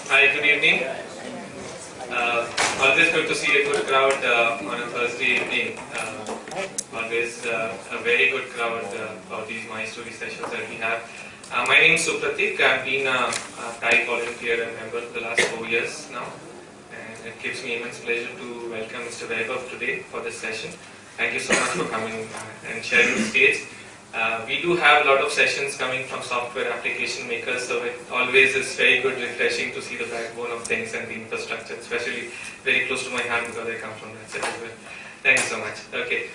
Hi, good evening. Always good to see a good crowd on a Thursday evening. Always a very good crowd for these My Story sessions that we have. My name is Supratik. I've been a Thai volunteer and member for the last 4 years now. And it gives me immense pleasure to welcome Mr. Vaibhav today for this session. Thank you so much for coming and sharing the stage. We do have a lot of sessions coming from software application makers, so it always is very good, refreshing to see the backbone of things and the infrastructure, especially very close to my heart because I come from that set as well. Thank you so much. Okay,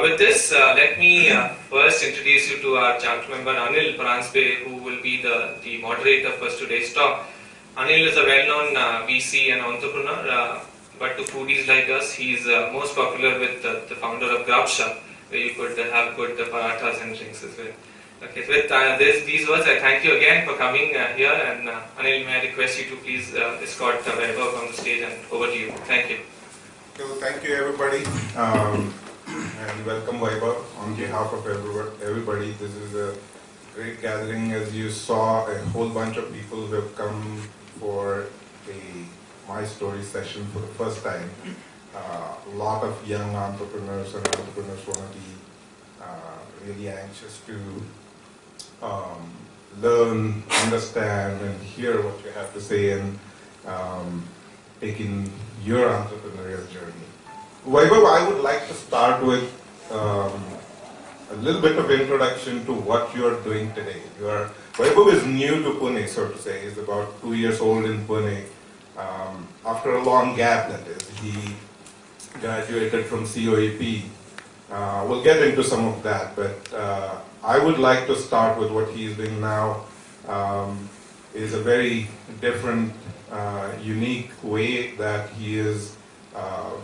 with this, let me first introduce you to our chapter member Anil Paranspe, who will be the moderator for today's talk. Anil is a well-known VC and entrepreneur, but to foodies like us, he's most popular with the founder of Grab Shop, where you could have good parathas and drinks as well. Okay, so with these words, I thank you again for coming here, and Anil, may I request you to please escort Vaibhav on the stage, and over to you. Thank you. So thank you everybody, and welcome Vaibhav on behalf of everybody. This is a great gathering. As you saw, a whole bunch of people who have come for a My Story session for the first time. A lot of young entrepreneurs and entrepreneurs want to be really anxious to learn, understand, and hear what you have to say and take in your entrepreneurial journey. Vaibhav, I would like to start with a little bit of introduction to what you are doing today. Vaibhav is new to Pune, so to say. He's about 2 years old in Pune. After a long gap, that is. He graduated from COEP. We'll get into some of that, but I would like to start with what he's doing now. Is a very different, unique way that he is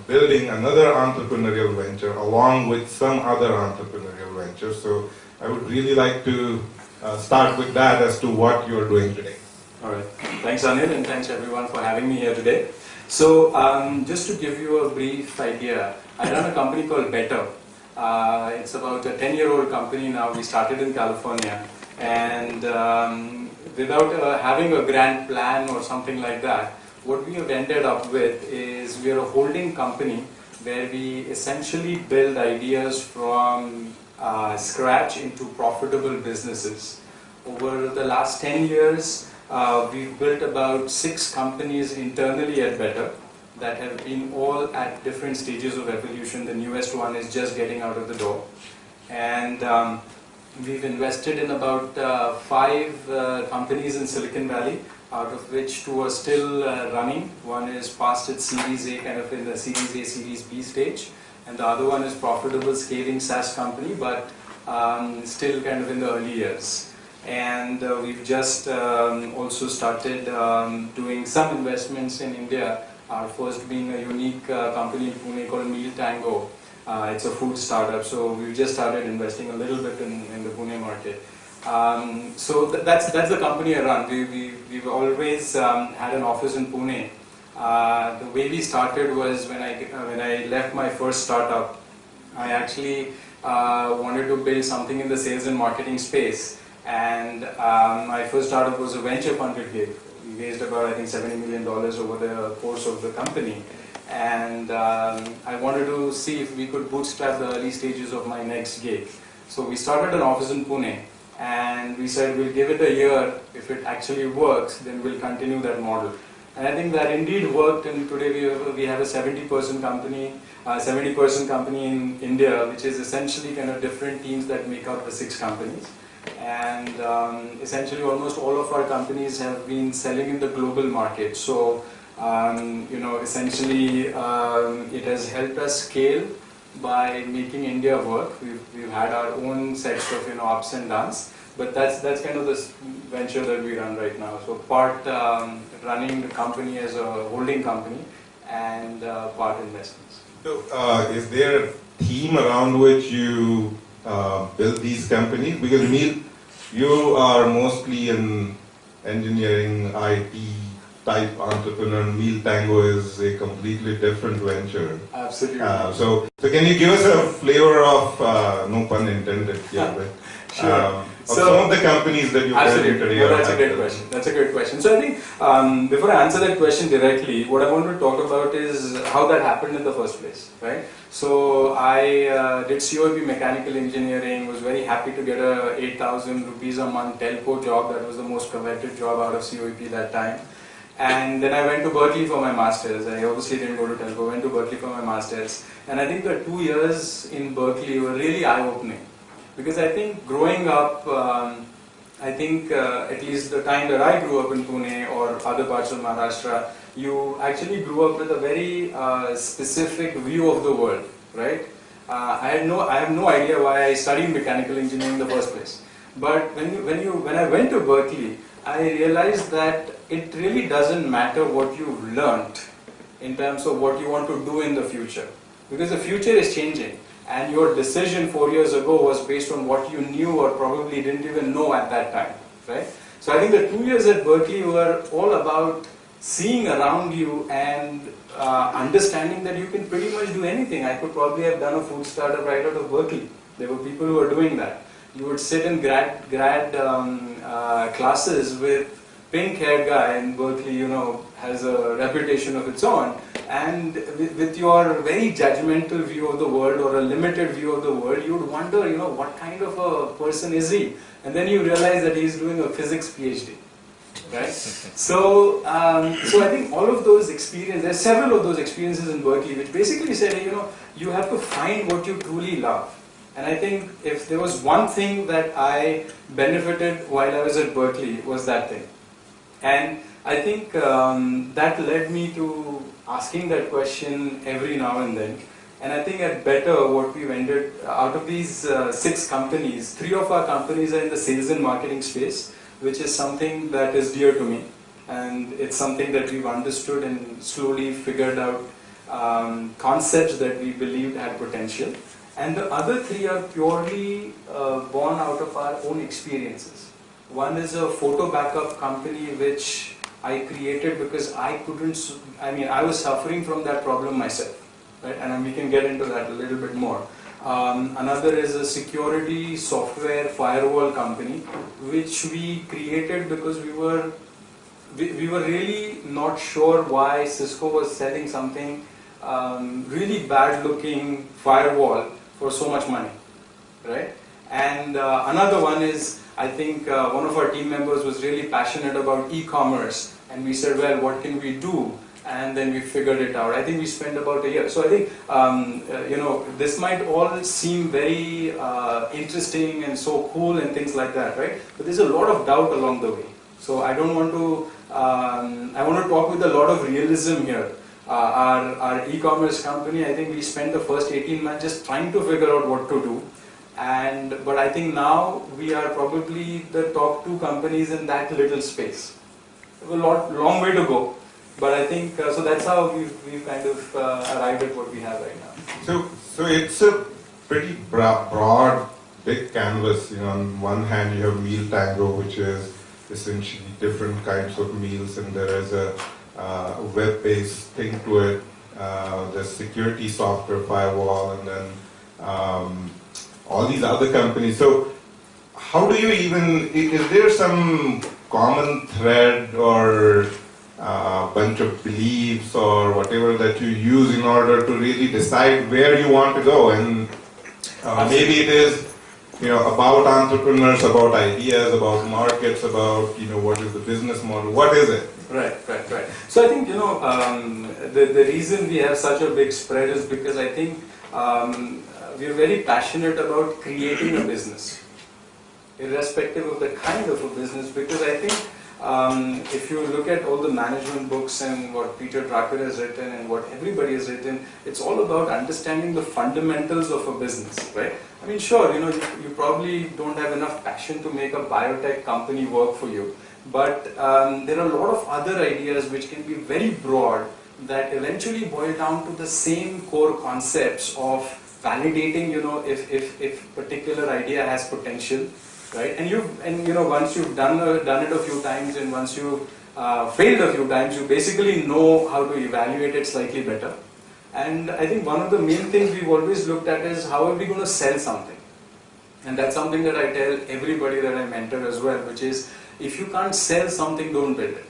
building another entrepreneurial venture along with some other entrepreneurial ventures. So I would really like to start with that as to what you're doing today. All right. Thanks, Anil, and thanks everyone for having me here today. So just to give you a brief idea, I run a company called Better. It's about a 10-year-old company now. We started in California, and without having a grand plan or something like that, what we have ended up with is we are a holding company where we essentially build ideas from scratch into profitable businesses. Over the last 10 years, we've built about 6 companies internally at Better that have been all at different stages of evolution. The newest one is just getting out of the door. And we've invested in about 5 companies in Silicon Valley, out of which 2 are still running. One is past its Series A, kind of in the Series A, Series B stage. And the other one is profitable scaling SaaS company, but still kind of in the early years. And we've just also started doing some investments in India, our first being a unique company in Pune called Meal Tango. It's a food startup, so we've just started investing a little bit in the Pune market. So that's the company I run. We've always had an office in Pune. The way we started was when I left my first startup, I actually wanted to build something in the sales and marketing space. And my first startup was a venture funded gig. We raised about, I think, $70 million over the course of the company. And I wanted to see if we could bootstrap the early stages of my next gig. So we started an office in Pune, and we said we'll give it a year. If it actually works, then we'll continue that model. And I think that indeed worked, and today we have a 70% company in India, which is essentially kind of different teams that make up the 6 companies. And essentially almost all of our companies have been selling in the global market. So, essentially it has helped us scale by making India work. We've had our own sets of ups and downs, but that's kind of the venture that we run right now. So part running the company as a holding company and part investments. So is there a theme around which you build these companies? Because you are mostly an engineering, IT type entrepreneur. Meal Tango is a completely different venture. Absolutely. So can you give us a flavor of, no pun intended here, but sure. some of the companies that you Absolutely. today? No, that's a great question. That's a great question. So I think before I answer that question directly, what I want to talk about is how that happened in the first place, right? So I did COEP mechanical engineering, was very happy to get a 8,000 rupees a month telco job. That was the most coveted job out of COEP that time. And then I went to Berkeley for my masters. I obviously didn't go to telco, I went to Berkeley for my masters. And I think the 2 years in Berkeley were really eye-opening. Because I think growing up, I think at least the time that I grew up in Pune or other parts of Maharashtra, you actually grew up with a very specific view of the world, right? I have no idea why I studied mechanical engineering in the first place. But when I went to Berkeley, I realized that it really doesn't matter what you've learned in terms of what you want to do in the future. Because the future is changing. And your decision 4 years ago was based on what you knew or probably didn't even know at that time, right? So I think the 2 years at Berkeley were all about seeing around you and understanding that you can pretty much do anything. I could probably have done a food startup right out of Berkeley. There were people who were doing that. You would sit in grad classes with pink-haired guy in Berkeley, you know, has a reputation of its own, and with your very judgmental view of the world or a limited view of the world, you would wonder, you know, what kind of a person is he? And then you realize that he's doing a physics PhD, right? So I think all of those experiences, there's several of those experiences in Berkeley which basically said, you know, you have to find what you truly love. And I think if there was one thing that I benefited while I was at Berkeley, was that thing. And I think that led me to asking that question every now and then. And I think at Better, what we've ended, out of these 6 companies, 3 of our companies are in the sales and marketing space, which is something that is dear to me. And it's something that we've understood and slowly figured out concepts that we believed had potential. And the other 3 are purely born out of our own experiences. One is a photo backup company which I created because I was suffering from that problem myself, right? And we can get into that a little bit more. Another is a security software firewall company which we created because we were really not sure why Cisco was selling something really bad looking firewall for so much money, right? And another one is, I think one of our team members was really passionate about e-commerce, and we said, well, what can we do? And then we figured it out. I think we spent about a year. So I think, you know, this might all seem very interesting and so cool and things like that, right? But there's a lot of doubt along the way. So I don't want to, I want to talk with a lot of realism here. Our e-commerce company, I think we spent the first 18 months just trying to figure out what to do. But I think now we are probably the top 2 companies in that little space. A long way to go, but I think so. That's how we've kind of arrived at what we have right now. So it's a pretty broad, big canvas. You know, on one hand you have Meal Tango, which is essentially different kinds of meals, and there is a web-based thing to it. There's security software, firewall, and then all these other companies. So how do you even, is there some common thread or a bunch of beliefs or whatever that you use in order to really decide where you want to go? And maybe it is, you know, about entrepreneurs, about ideas, about markets, about, you know, what is the business model, what is it? Right. So I think, you know, the reason we have such a big spread is because I think we're very passionate about creating a business, irrespective of the kind of a business, because I think if you look at all the management books and what Peter Drucker has written and what everybody has written, it's all about understanding the fundamentals of a business, right? I mean, sure, you know, you probably don't have enough passion to make a biotech company work for you, but there are a lot of other ideas which can be very broad that eventually boil down to the same core concepts of validating, you know, if particular idea has potential, right? And you know, once you've done it a few times and once you failed a few times, you basically know how to evaluate it slightly better. And I think one of the main things we've always looked at is how are we going to sell something, And that's something that I tell everybody that I mentor as well, which is if you can't sell something, don't build it.